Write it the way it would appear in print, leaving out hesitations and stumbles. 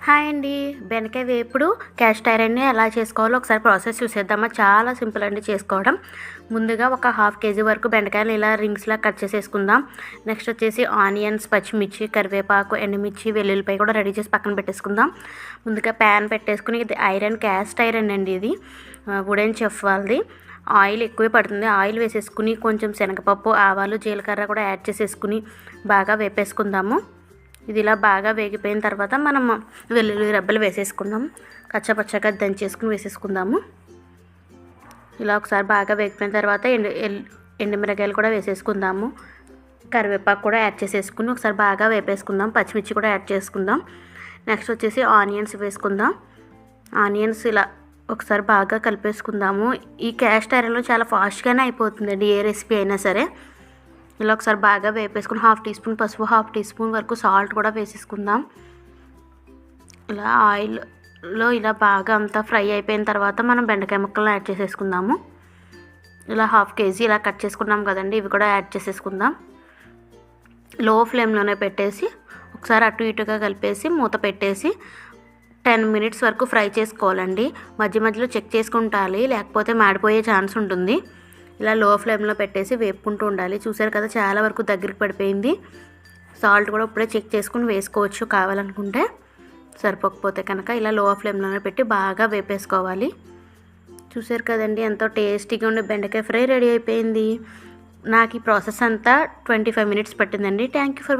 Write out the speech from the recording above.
Hi అండి. బెండకాయ వేపుడు క్యాస్ట్ ఐరన్ని ఎలా చేసుకోవాలో ఒకసారి ప్రాసెస్ చూసేద్దామా. చాలా సింపుల్ అండి చేసుకోవడం. ముందుగా ఒక హాఫ్ కేజీ వరకు బెండకాయలు ఇలా రింగ్స్లా కట్ చేసేసుకుందాం. నెక్స్ట్ వచ్చేసి ఆనియన్స్, పచ్చిమిర్చి, కరివేపాకు, ఎండుమిర్చి, వెల్లుల్లిపాయ కూడా రెడీ చేసి పక్కన పెట్టేసుకుందాం. ముందుగా ప్యాన్ పెట్టేసుకుని, ఇది ఐరన్, క్యాస్ట్ ఐరన్ అండి, ఇది వుడెన్ చెఫ్ వాళ్ళది. ఆయిల్ ఎక్కువే పడుతుంది. ఆయిల్ వేసేసుకుని కొంచెం శనగపప్పు, ఆవాలు, జీలకర్ర కూడా యాడ్ చేసేసుకుని బాగా వేపేసుకుందాము. ఇది ఇలా బాగా వేగిపోయిన తర్వాత మనం వెల్లుల్లి రెబ్బలు వేసేసుకుందాం. కచ్చపచ్చగా దంచేసుకుని వేసేసుకుందాము. ఇలా ఒకసారి బాగా వేగిపోయిన తర్వాత ఎండుమిరకాయలు కూడా వేసేసుకుందాము. కరివేపాకు కూడా యాడ్ చేసేసుకుని ఒకసారి బాగా వేపేసుకుందాం. పచ్చిమిర్చి కూడా యాడ్ చేసుకుందాం. నెక్స్ట్ వచ్చేసి ఆనియన్స్ వేసుకుందాం. ఆనియన్స్ ఇలా ఒకసారి బాగా కలిపేసుకుందాము. ఈ క్యాస్ట్ ఐరన్లో చాలా ఫాస్ట్గానే అయిపోతుందండి ఏ రెసిపీ అయినా సరే. ఇలా ఒకసారి బాగా వేపేసుకుని హాఫ్ టీ స్పూన్ పసుపు, హాఫ్ టీ స్పూన్ వరకు సాల్ట్ కూడా వేసేసుకుందాం. ఇలా ఆయిల్లో ఇలా బాగా అంతా ఫ్రై అయిపోయిన తర్వాత మనం బెండకాయ ముక్కలను యాడ్ చేసేసుకుందాము. ఇలా హాఫ్ కేజీ ఇలా కట్ చేసుకున్నాం కదండి, ఇవి కూడా యాడ్ చేసేసుకుందాం. లో ఫ్లేమ్లోనే పెట్టేసి ఒకసారి అటు ఇటుగా కలిపేసి మూత పెట్టేసి 10 మినిట్స్ వరకు ఫ్రై చేసుకోవాలండి. మధ్య మధ్యలో చెక్ చేసుకుంటాలి, లేకపోతే మాడిపోయే ఛాన్స్ ఉంటుంది. ఇలా లో ఫ్లేమ్లో పెట్టేసి వేపుకుంటూ ఉండాలి. చూసారు కదా, చాలా వరకు దగ్గరికి పడిపోయింది. సాల్ట్ కూడా ఇప్పుడే చెక్ చేసుకుని వేసుకోవచ్చు కావాలనుకుంటే, సరిపోకపోతే కనుక. ఇలా లో ఫ్లేమ్లోనే పెట్టి బాగా వేపేసుకోవాలి. చూసారు కదండి, ఎంతో టేస్టీగా ఉండే బెండకాయ ఫ్రై రెడీ అయిపోయింది. నాకు ఈ ప్రాసెస్ అంతా 25 మినిట్స్ పట్టిందండి. Thank you for watching.